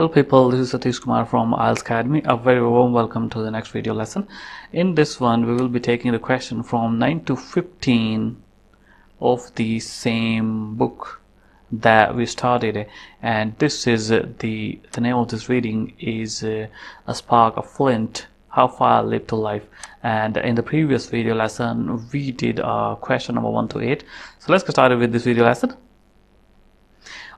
Hello people, this is Satish Kumar from IELTS Academy. A very warm welcome to the next video lesson. In this one, we will be taking the question from 9 to 15 of the same book that we started, and this is the name of this reading is A Spark of Flint, How Fire Lived to Life. And in the previous video lesson, we did question number 1 to 8. So let's get started with this video lesson.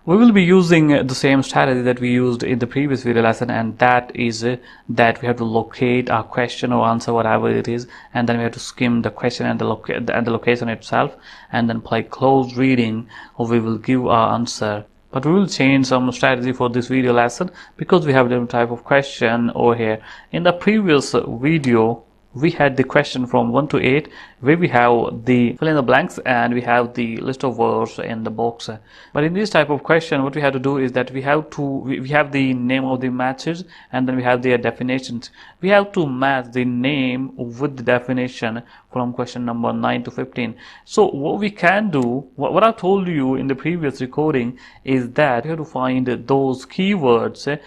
We will be using the same strategy that we used in the previous video lesson, and that is that we have to locate our question or answer, whatever it is, and then we have to skim the question and the location itself, and then play close reading, or we will give our answer. But we will change some strategy for this video lesson because we have a different type of question over here. In the previous video, we had the question from 1 to 8 where we have the fill in the blanks and we have the list of words in the box. But in this type of question, what we have to do is that we have the name of the matches, and then we have their definitions. We have to match the name with the definition from question number 9 to 15. So what we can do, what I told you in the previous recording, is that we have to find those keywords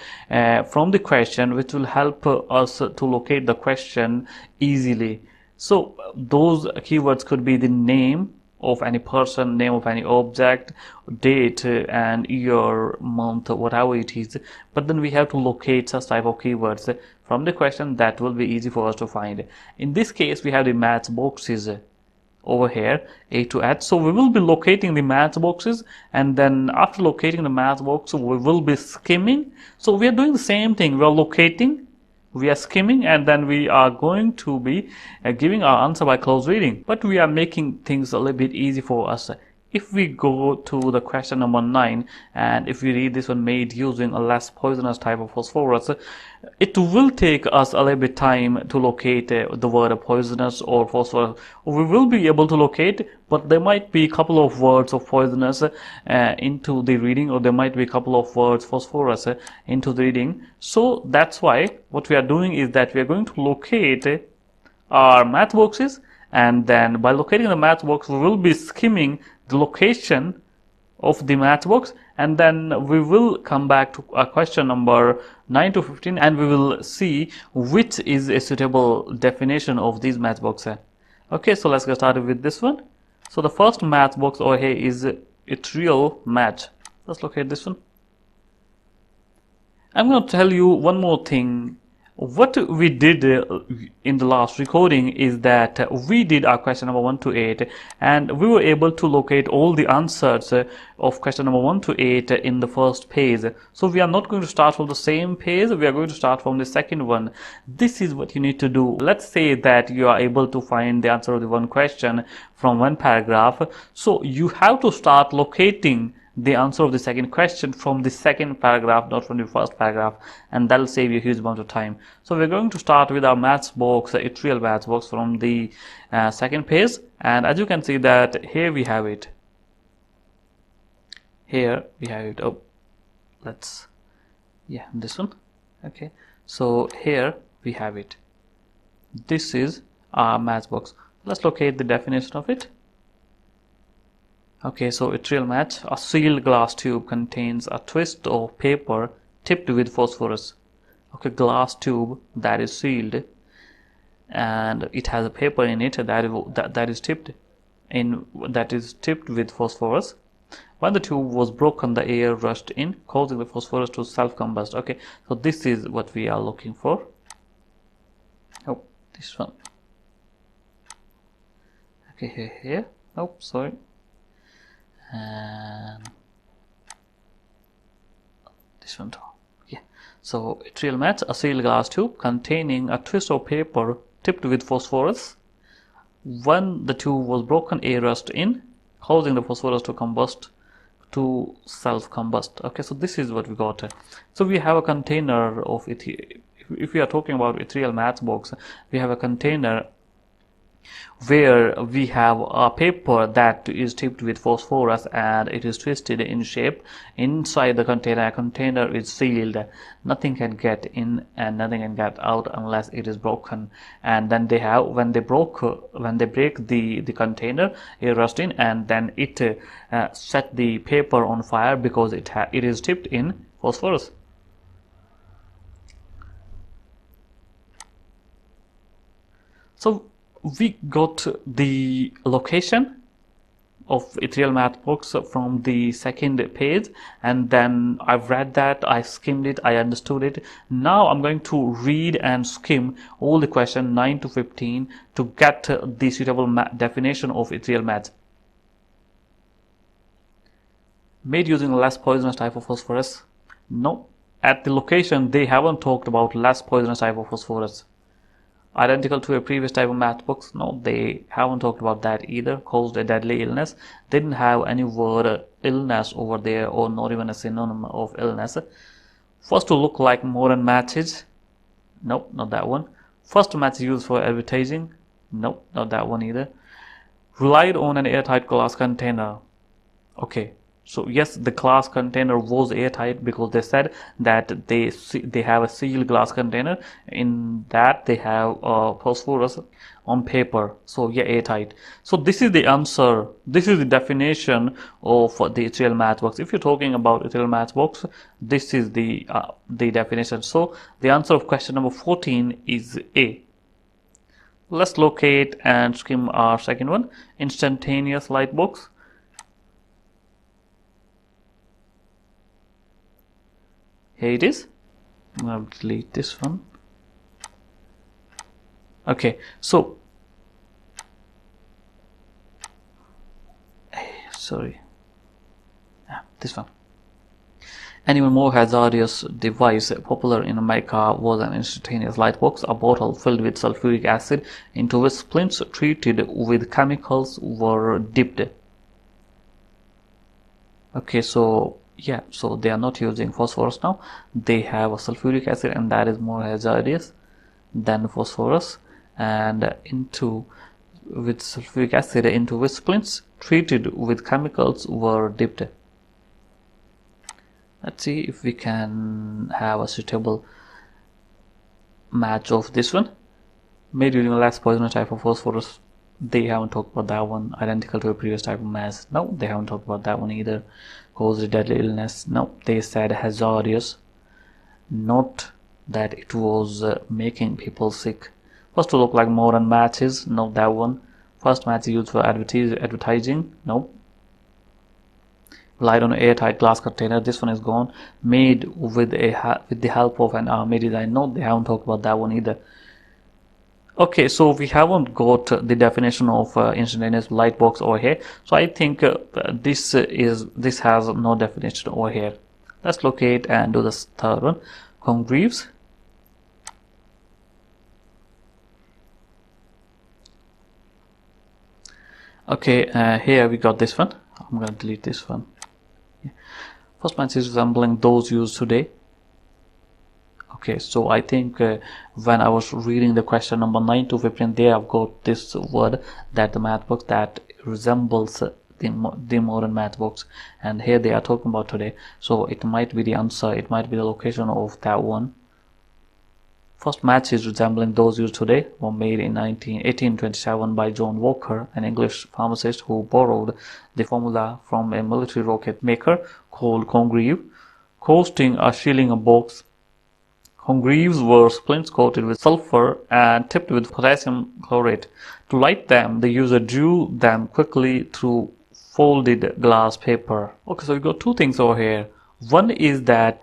from the question which will help us to locate the question easily. So those keywords could be the name of any person, name of any object, date and year, month, whatever it is. But then we have to locate such type of keywords from the question that will be easy for us to find. In this case, we have the match boxes over here, A to H. So we will be locating the match boxes, and then after locating the match box, we will be skimming. So we are doing the same thing. We are locating, we are skimming, and then we are going to be giving our answer by close reading. But we are making things a little bit easy for us. If we go to the question number 9, and if we read this one, made using a less poisonous type of phosphorus, it will take us a little bit time to locate the word poisonous or phosphorus. We will be able to locate, but there might be a couple of words of poisonous into the reading, or there might be a couple of words phosphorus into the reading. So that's why what we are doing is that we are going to locate our match boxes, and then by locating the match box, we will be skimming the location of the match box, and then we will come back to question number 9 to 15, and we will see which is a suitable definition of these match boxes. Okay, so let's get started with this one. So the first match box over here is ethereal match. Let's locate this one. I'm going to tell you one more thing. What we did in the last recording is that we did our question number 1 to 8, and we were able to locate all the answers of question number 1 to 8 in the first page. So we are not going to start from the same page, we are going to start from the second one. This is what you need to do. Let's say that you are able to find the answer of the one question from one paragraph. So you have to start locating the answer of the second question from the second paragraph, not from the first paragraph, and that will save you a huge amount of time. So we're going to start with our match box, ethereal match box, from the second page, and as you can see that here we have it. Here we have it. Oh, let's, yeah, this one. Okay, so here we have it. This is our match box. Let's locate the definition of it. Okay, so ethereal match, a sealed glass tube contains a twist of paper tipped with phosphorus. Okay, glass tube that is sealed, and it has a paper in it that is tipped with phosphorus. When the tube was broken, the air rushed in, causing the phosphorus to self-combust. Okay, so this is what we are looking for. Oh, this one. Okay, here. Oh, sorry. And this one too. Yeah. So ethereal match, a sealed glass tube containing a twist of paper tipped with phosphorus. When the tube was broken, air rushed in, causing the phosphorus to self-combust. Okay, so this is what we got. So we have a container of it. If we are talking about ethereal match box, we have a container where we have a paper that is tipped with phosphorus and it is twisted in shape. Inside the container is sealed. Nothing can get in and nothing can get out unless it is broken. And then they have, when they break the container, it rushed in, and then it set the paper on fire because it is tipped in phosphorus. So we got the location of ethereal math books from the second page, and then I've read that, I skimmed it, I understood it. Now I'm going to read and skim all the question 9 to 15 to get the suitable definition of ethereal math. Made using less poisonous type of phosphorus? No, at the location they haven't talked about less poisonous type of phosphorus. Identical to a previous type of math books? No, they haven't talked about that either. Caused a deadly illness? They didn't have any word illness over there, or not even a synonym of illness. First to look like modern matches? Nope, not that one. First match used for advertising? Nope, not that one either. Relied on an airtight glass container? Okay, so yes, the glass container was airtight because they said that they have a sealed glass container. In that they have phosphorus on paper. So yeah, airtight. So this is the answer. This is the definition of the ethereal math box. If you're talking about ethereal math box, this is the definition. So the answer of question number 14 is A. Let's locate and skim our second one. Instantaneous light box. Here it is. I'll delete this one. Okay, so sorry, this one. An even more hazardous device popular in America was an instantaneous light box, a bottle filled with sulfuric acid into which splints treated with chemicals were dipped. Okay, so yeah, so they are not using phosphorus now. They have a sulfuric acid, and that is more hazardous than phosphorus, and with sulfuric acid into which splints treated with chemicals were dipped. Let's see if we can have a suitable match of this one. Made using a less poisonous type of phosphorus? They haven't talked about that one. Identical to a previous type of mass? No, they haven't talked about that one either. Caused a deadly illness? No, they said hazardous, not that it was making people sick. First to look like modern matches? No, that one. First match used for advertising? No. Relied on an airtight glass container? This one is gone. Made with the help of an army design? No, they haven't talked about that one either. Okay, so we haven't got the definition of instantaneous light box over here. So I think this has no definition over here. Let's locate and do this third one. Congreves. Okay, here we got this one. I'm gonna delete this one. First match is resembling those used today. Okay, so I think when I was reading the question number 9 to 15, there I've got this word, that the math box that resembles the modern math box, and here they are talking about today. So it might be the answer, it might be the location of that one. First matches resembling those used today were made in 1827 by John Walker, an English pharmacist who borrowed the formula from a military rocket maker called Congreve, costing a shilling a box. Congreves were splints coated with sulfur and tipped with potassium chlorate. To light them, the user drew them quickly through folded glass paper. Okay, so we got two things over here. One is that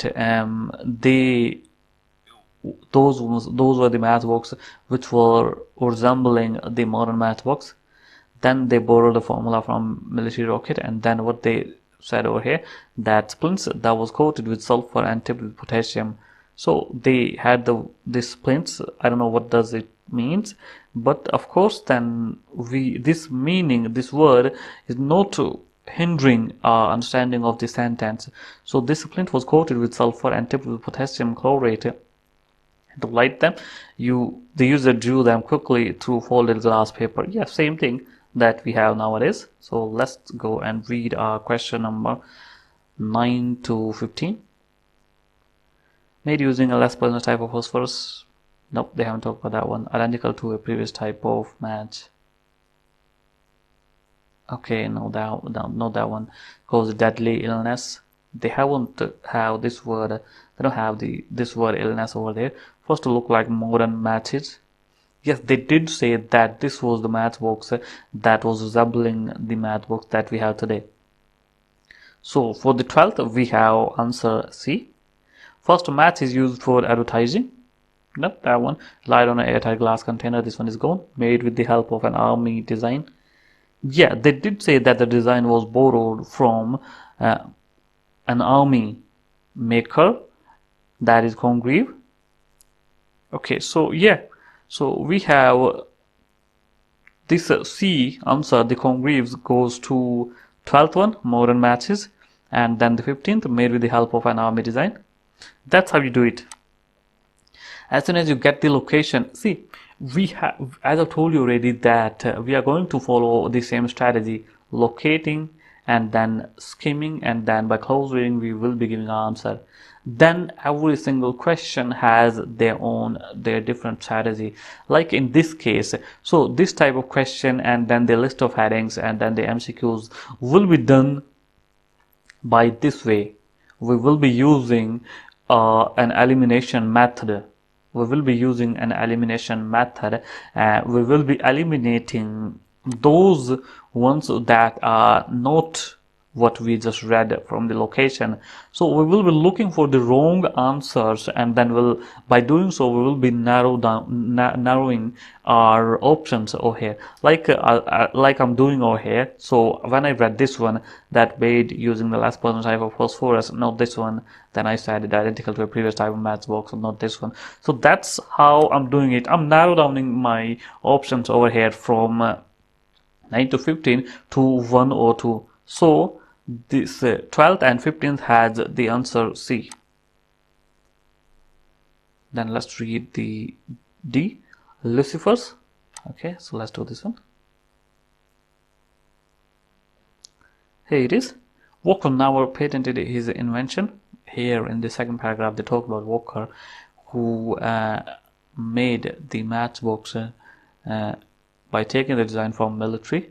those were the math books which were resembling the modern math books. Then they borrowed the formula from military rocket, and then what they said over here, that splints that was coated with sulfur and tipped with potassium. So they had these splints. I don't know what does it means, but of course then this word is not hindering our understanding of the sentence. So this splint was coated with sulfur and tipped with potassium chlorate. To light them, the user drew them quickly through folded glass paper. Yeah, same thing that we have nowadays. So let's go and read our question number 9 to 15. Made using a less poisonous type of phosphorus? Nope, they haven't talked about that one. Identical to a previous type of match? Okay, no, not that one. Cause deadly illness? They haven't have this word. They don't have this word illness over there. First to look like modern matches? Yes, they did say that this was the math box that was resembling the math box that we have today. So for the 12th, we have answer C. First, match is used for advertising. No, that one. Light on an airtight glass container. This one is gone. Made with the help of an army design. Yeah, they did say that the design was borrowed from an army maker. That is Congreve. Okay, so yeah. So we have this C answer. The Congreves goes to 12th one, modern matches. And then the 15th, made with the help of an army design. That's how you do it. As soon as you get the location, see, we have, as I told you already, that we are going to follow the same strategy: locating and then skimming, and then by close reading we will be giving an answer. Then every single question has their different strategy. Like in this case, so this type of question and then the list of headings and then the MCQs will be done by this way. We will be using an elimination method. We will be using an elimination method. We will be eliminating those ones that are not what we just read from the location. So we will be looking for the wrong answers, and then by doing so we will be narrowing our options over here, like I'm doing over here. So when I read this one, that made using the last person type of phosphorus, not this one, then I said it identical to a previous type of math box, not this one. So that's how I'm doing it. I'm narrowing my options over here from 9 to 15 to 1 or 2. So this 12th and 15th has the answer C. Then let's read the D, Lucifer's. Okay, so let's do this one. Here it is. Walker never patented his invention. Here in the second paragraph they talk about Walker, who made the matchbox by taking the design from military.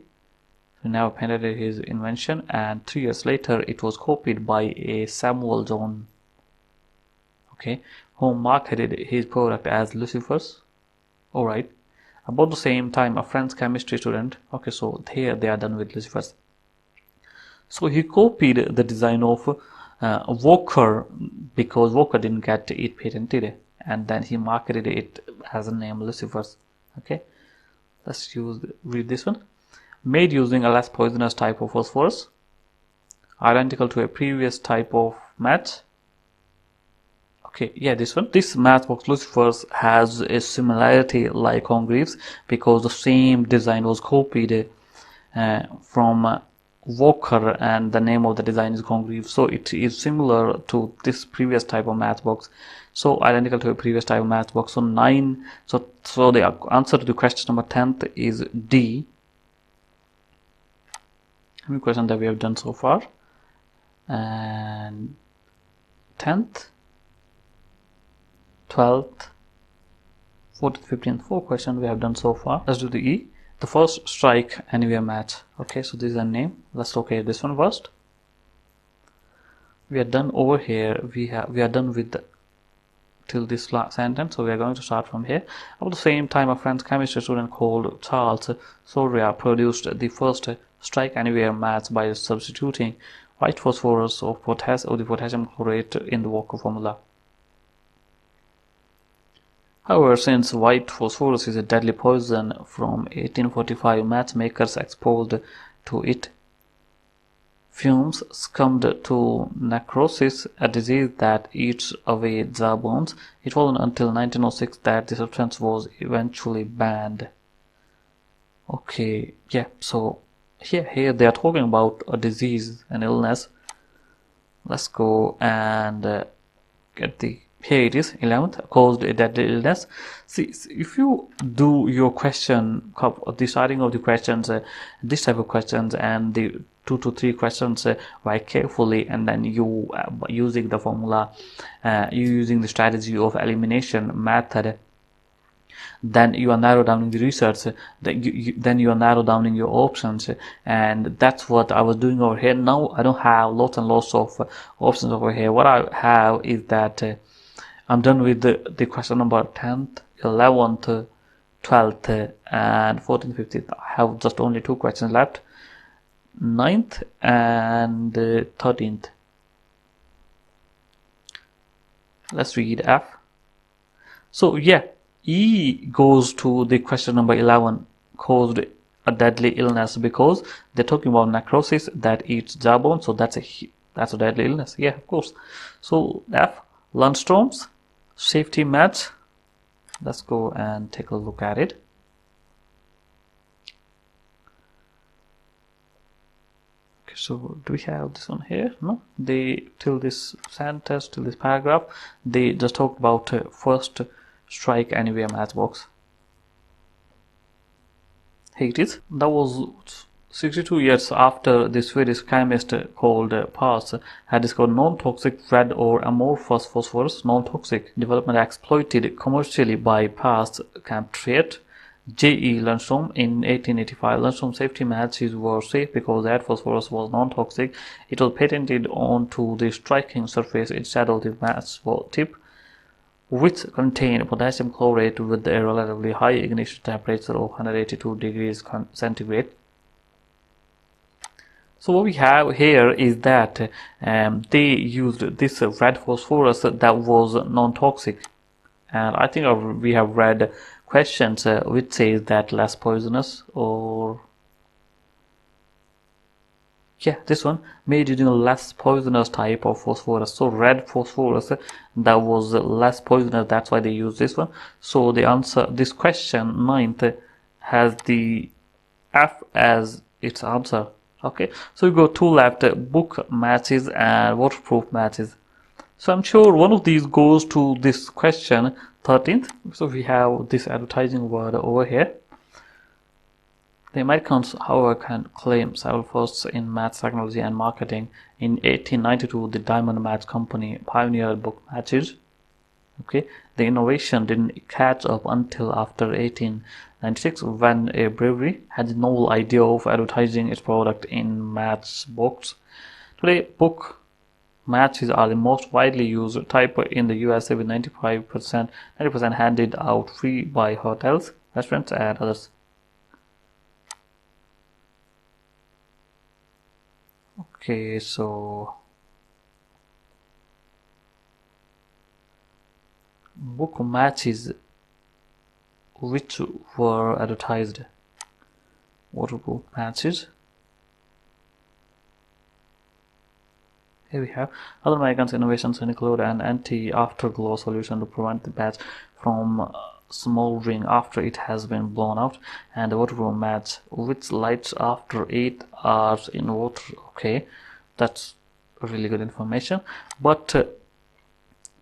He never patented his invention, and 3 years later it was copied by a Samuel John, okay, who marketed his product as Lucifer's. Alright, about the same time a French chemistry student, okay, so here they are done with Lucifer's. So he copied the design of Walker because Walker didn't get it patented, and then he marketed it as a name Lucifer's. Okay, let's read this one. Made using a less poisonous type of phosphorus, identical to a previous type of match. Okay, yeah, this one. This matchbox Lucifer's has a similarity like Congreve's because the same design was copied from Walker, and the name of the design is Congreve. So it is similar to this previous type of matchbox. So identical to a previous type of matchbox. So 9. So the answer to the question number 10th is D. How many questions that we have done so far? And 10th, 12th, 14th, 15th, 4 questions we have done so far. Let's do the E. The first strike anywhere match. Okay, so this is a name. Let's locate this one first. We are done over here. We are done with till this last sentence. So we are going to start from here. About the same time, a French chemistry student called Charles Soria produced the first strike anywhere match by substituting white phosphorus of the potassium chlorate in the Walker formula. However, since white phosphorus is a deadly poison from 1845, matchmakers exposed to it fumes succumbed to necrosis, a disease that eats away jaw bones. It wasn't until 1906 that the substance was eventually banned. Okay, yeah, so here they are talking about a disease, an illness. Let's go and get the, here it is, 11th, caused a deadly illness. See, if you do your question, the starting of the questions, this type of questions, and the 2 to 3 questions very carefully, and then you using the formula, you using the strategy of elimination method, then you are narrow down in the research, then you are narrow down in your options, and that's what I was doing over here. Now I don't have lots and lots of options over here. What I have is that I'm done with the question number 10th, 11th, 12th, and 14th, 15th. I have just only 2 questions left, 9th and 13th. Let's read F. So yeah, E goes to the question number 11, caused a deadly illness, because they're talking about necrosis that eats jawbone, so that's a deadly illness. Yeah, of course. So F, Lundstorms, safety match. Let's go and take a look at it. Okay, so do we have this one here? No, they till this sentence, till this paragraph, they just talked about first strike anywhere matchbox. Here it is. That was 62 years after the Swedish chemist called Pars had discovered non-toxic red or amorphous phosphorus. Non-toxic development exploited commercially by Pars compatriot J.E. Lundstrom in 1885. Lundstrom's safety matches were safe because that phosphorus was non-toxic. It was patented onto the striking surface instead of the match tip, which contain potassium chlorate with a relatively high ignition temperature of 182 degrees centigrade. So what we have here is that they used this red phosphorus that was non-toxic, and I think we have read questions which says that less poisonous, or yeah, this one made using a less poisonous type of phosphorus. So red phosphorus that was less poisonous, that's why they use this one. So the answer, this question 9th, has the F as its answer. Okay, so we got 2 left, book matches and waterproof matches. So I'm sure one of these goes to this question 13th. So we have this advertising word over here. The Americans, however, can claim several firsts in maths, technology and marketing. In 1892, the Diamond Match Company pioneered book matches. Okay, the innovation didn't catch up until after 1896, when a brewery had no idea of advertising its product in match books. Today, book matches are the most widely used type in the USA, with 90% handed out free by hotels, restaurants and others. Okay, so book matches which were advertised. Waterproof matches. Here we have other Americans' innovations include an anti-afterglow solution to prevent the match from smoldering after it has been blown out, and a waterproof match which lights after 8 hours in water. Okay, that's really good information. But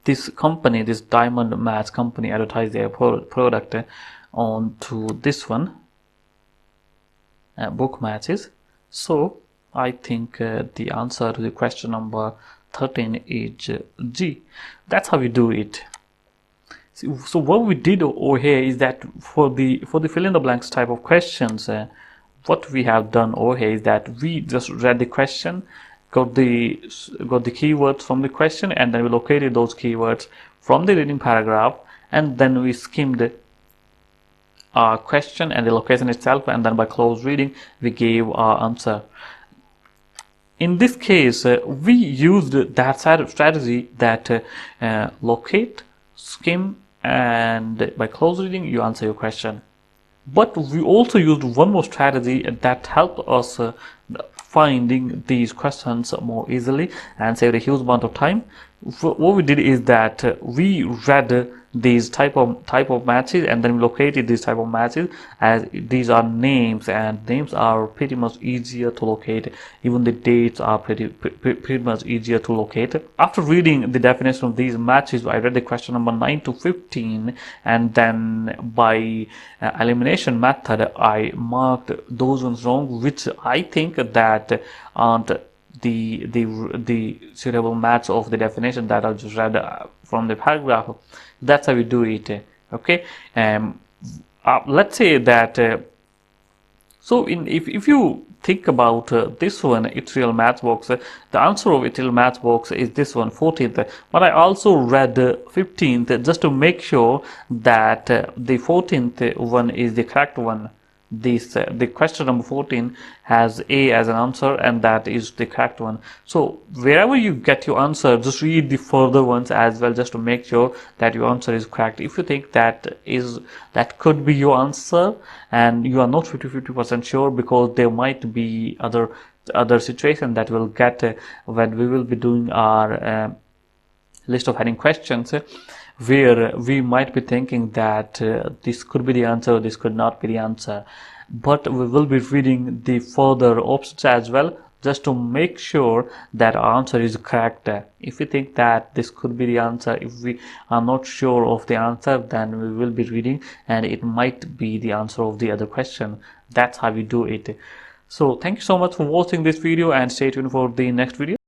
this company, this Diamond Match Company, advertised their product onto this one, book matches. So I think the answer to the question number 13 is G. That's how we do it. So what we did over here is that for the fill in the blanks type of questions, what we have done over here is that we just read the question, got the keywords from the question, and then we located those keywords from the reading paragraph, and then we skimmed our question and the location itself, and then by close reading we gave our answer. In this case, we used that strategy that locate, skim, and by close reading you answer your question. But we also used one more strategy that helped us finding these questions more easily and saved a huge amount of time. What we did is that we read these type of matches, and then we located these type of matches, as these are names, and names are pretty much easier to locate. Even the dates are pretty much easier to locate. After reading the definition of these matches, I read the question number 9 to 15, and then by elimination method I marked those ones wrong, which I think that aren't the suitable match of the definition that I just read from the paragraph. That's how we do it. Okay, let's say that So if you think about this one, It's Real Math Box, the answer of It's Real Math Box is this one, 14th. But I also read 15th just to make sure that the 14th one is the correct one. The question number 14 has A as an answer, and that is the correct one. So wherever you get your answer, just read the further ones as well, just to make sure that your answer is correct. If you think that could be your answer and you are not 50% sure, because there might be other situation that will get when we will be doing our list of heading questions, where we might be thinking that this could be the answer, this could not be the answer, but we will be reading the further options as well, just to make sure that our answer is correct. If we think that this could be the answer, if we are not sure of the answer, then we will be reading and it might be the answer of the other question. That's how we do it. So thank you so much for watching this video, and stay tuned for the next video.